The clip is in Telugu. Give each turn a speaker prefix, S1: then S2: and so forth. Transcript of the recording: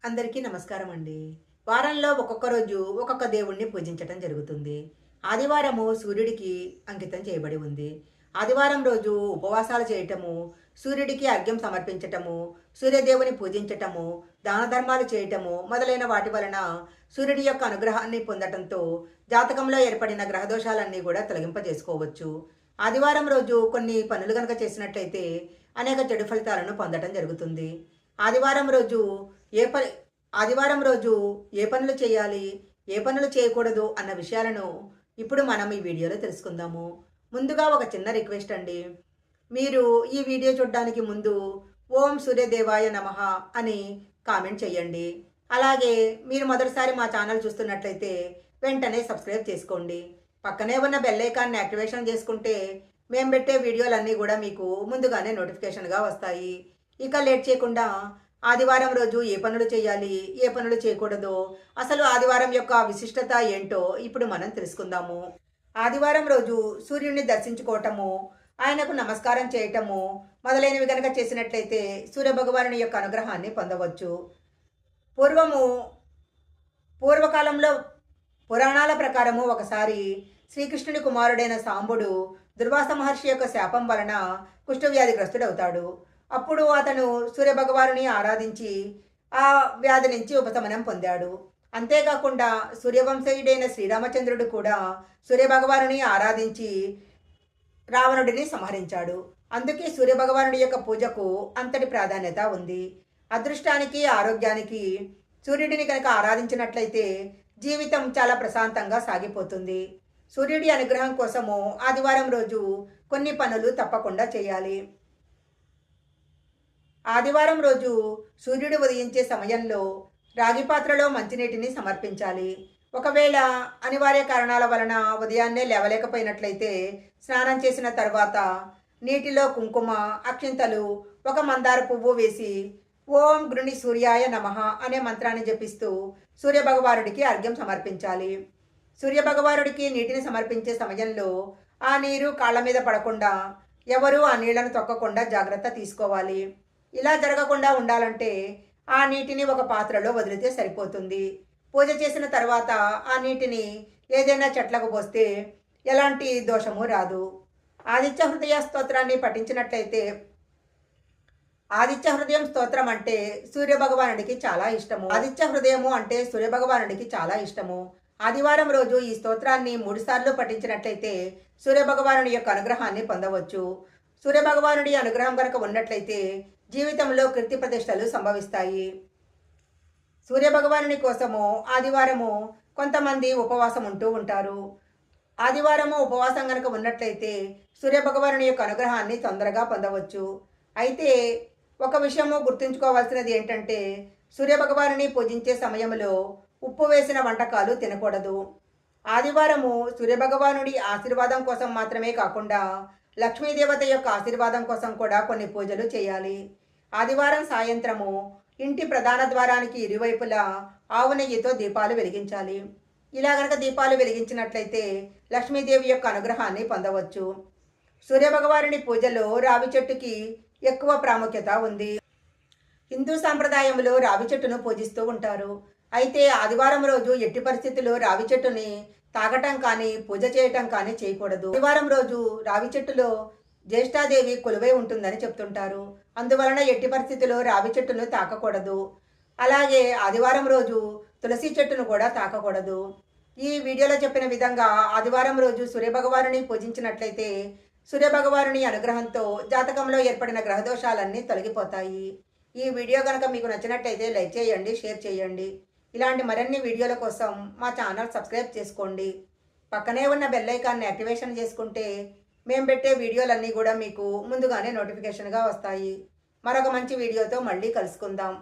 S1: అందరికీ నమస్కారం అండి. వారంలో ఒక్కొక్క రోజు ఒక్కొక్క దేవుడిని పూజించటం జరుగుతుంది. ఆదివారము సూర్యుడికి అంకితం చేయబడి ఉంది. ఆదివారం రోజు ఉపవాసాలు చేయటము, సూర్యుడికి అర్ఘ్యం సమర్పించటము, సూర్యదేవుని పూజించటము, దాన ధర్మాలు చేయటము మొదలైన వాటి వలన సూర్యుడి యొక్క అనుగ్రహాన్ని పొందటంతో జాతకంలో ఏర్పడిన గ్రహదోషాలన్నీ కూడా తొలగింపజేసుకోవచ్చు. ఆదివారం రోజు కొన్ని పనులు గనక చేసినట్లయితే అనేక చెడు ఫలితాలను పొందటం జరుగుతుంది. ఆదివారం రోజు ఏ పని ఆదివారం రోజు ఏ పనులు చేయాలి, ఏ పనులు చేయకూడదు అన్న విషయాలను ఇప్పుడు మనం ఈ వీడియోలో తెలుసుకుందాము. ముందుగా ఒక చిన్న రిక్వెస్ట్ అండి. మీరు ఈ వీడియో చూడడానికి ముందు ఓం సూర్యదేవాయ నమః అని కామెంట్ చేయండి. అలాగే మీరు మొదటిసారి మా ఛానల్ చూస్తున్నట్లయితే వెంటనే సబ్స్క్రైబ్ చేసుకోండి. పక్కనే ఉన్న బెల్ ఐకాన్ని యాక్టివేషన్ చేసుకుంటే మేము పెట్టే వీడియోలన్నీ కూడా మీకు ముందుగానే నోటిఫికేషన్గా వస్తాయి. ఇక లేట్ చేయకుండా ఆదివారం రోజు ఏ పనులు చేయాలి, ఏ పనులు చేయకూడదో, అసలు ఆదివారం యొక్క విశిష్టత ఏంటో ఇప్పుడు మనం తెలుసుకుందాము. ఆదివారం రోజు సూర్యుడిని దర్శించుకోవటము, ఆయనకు నమస్కారం చేయటము మొదలైనవి కనుక చేసినట్లయితే సూర్యభగవానుని యొక్క అనుగ్రహాన్ని పొందవచ్చు. పూర్వము పూర్వకాలంలో పురాణాల ప్రకారము ఒకసారి శ్రీకృష్ణుని కుమారుడైన సాంబుడు దుర్వాస మహర్షి యొక్క శాపం వలన కుష్ఠవ్యాధిగ్రస్తుడవుతాడు. అప్పుడు అతను సూర్యభగవానుని ఆరాధించి ఆ వ్యాధి నుంచి ఉపశమనం పొందాడు. అంతేకాకుండా సూర్యవంశీయుడైన శ్రీరామచంద్రుడు కూడా సూర్యభగవానుని ఆరాధించి రావణుడిని సంహరించాడు. అందుకే సూర్యభగవానుడి యొక్క పూజకు అంతటి ప్రాధాన్యత ఉంది. అదృష్టానికి, ఆరోగ్యానికి సూర్యుడిని కనుక ఆరాధించినట్లయితే జీవితం చాలా ప్రశాంతంగా సాగిపోతుంది. సూర్యుడి అనుగ్రహం కోసము ఆదివారం రోజు కొన్ని పనులు తప్పకుండా చేయాలి. ఆదివారం రోజు సూర్యుడు ఉదయించే సమయంలో రాగి పాత్రలో మంచినీటిని సమర్పించాలి. ఒకవేళ అనివార్య కారణాల వలన ఉదయాన్నే లేవలేకపోయినట్లయితే స్నానం చేసిన తర్వాత నీటిలో కుంకుమ, అక్షింతలు, ఒక మందార పువ్వు వేసి ఓం గృణి సూర్యాయ నమః అనే మంత్రాన్ని జపిస్తూ సూర్యభగవానుడికి అర్ఘ్యం సమర్పించాలి. సూర్యభగవానుడికి నీటిని సమర్పించే సమయంలో ఆ నీరు కాళ్ళ మీద పడకుండా ఎవరూ ఆ నీళ్లను తొక్కకుండా జాగ్రత్త తీసుకోవాలి. ఇలా జరగకుండా ఉండాలంటే ఆ నీటిని ఒక పాత్రలో వదిలితే సరిపోతుంది. పూజ చేసిన తర్వాత ఆ నీటిని ఏదైనా చెట్లకు పోస్తే ఎలాంటి దోషము రాదు. ఆదిత్య హృదయ స్తోత్రాన్ని పఠించినట్లయితే ఆదిత్య హృదయం స్తోత్రం అంటే సూర్యభగవానుడికి చాలా ఇష్టము. ఆదిత్య హృదయము అంటే సూర్యభగవానుడికి చాలా ఇష్టము. ఆదివారం రోజు ఈ స్తోత్రాన్ని 3 సార్లు పఠించినట్లయితే సూర్యభగవానుడి యొక్క అనుగ్రహాన్ని పొందవచ్చు. సూర్యభగవానుడి అనుగ్రహం కనుక ఉన్నట్లయితే జీవితంలో కీర్తి ప్రతిష్టలు సంభవిస్తాయి. సూర్యభగవానుని కోసము ఆదివారము కొంతమంది ఉపవాసం ఉంటూ ఉంటారు. ఆదివారము ఉపవాసం కనుక ఉన్నట్లయితే సూర్యభగవానుని యొక్క అనుగ్రహాన్ని తొందరగా పొందవచ్చు. అయితే ఒక విషయము గుర్తుంచుకోవాల్సినది ఏంటంటే సూర్యభగవానుని పూజించే సమయంలో ఉప్పు వేసిన వంటకాలు తినకూడదు. ఆదివారము సూర్యభగవానుడి ఆశీర్వాదం కోసం మాత్రమే కాకుండా లక్ష్మీదేవత యొక్క ఆశీర్వాదం కోసం కూడా కొన్ని పూజలు చేయాలి. ఆదివారం సాయంత్రము ఇంటి ప్రధాన ద్వారానికి ఇరువైపులా ఆవు నెయ్యితో దీపాలు వెలిగించాలి. ఇలా గనక దీపాలు వెలిగించినట్లయితే లక్ష్మీదేవి యొక్క అనుగ్రహాన్ని పొందవచ్చు. సూర్యభగవానుడి పూజలో రావి చెట్టుకి ఎక్కువ ప్రాముఖ్యత ఉంది. హిందూ సాంప్రదాయంలో రావి చెట్టును పూజిస్తూ ఉంటారు. అయితే ఆదివారం రోజు ఎట్టి పరిస్థితుల్లో రావి చెట్టుని తాగటం కానీ, పూజ చేయటం కానీ చేయకూడదు. ఆదివారం రోజు రావి చెట్టులో జ్యేష్ఠాదేవి కొలువై ఉంటుందని చెప్తుంటారు. అందువలన ఎట్టి పరిస్థితుల్లో రావి చెట్టును తాకకూడదు. అలాగే ఆదివారం రోజు తులసి చెట్టును కూడా తాకకూడదు. ఈ వీడియోలో చెప్పిన విధంగా ఆదివారం రోజు సూర్యభగవానుని పూజించినట్లయితే సూర్యభగవానుని అనుగ్రహంతో జాతకంలో ఏర్పడిన గ్రహదోషాలన్నీ తొలగిపోతాయి. ఈ వీడియో కనుక మీకు నచ్చినట్లయితే లైక్ చేయండి, షేర్ చేయండి. ఇలాంటి మరిన్ని వీడియోల కోసం మా ఛానల్ సబ్స్క్రైబ్ చేసుకోండి. పక్కనే ఉన్న బెల్ ఐకాన్ని యాక్టివేషన్ చేసుకుంటే మేము పెట్టే వీడియోలన్నీ కూడా మీకు ముందుగానే నోటిఫికేషన్గా వస్తాయి. మరొక మంచి వీడియోతో మళ్ళీ కలుసుకుందాం.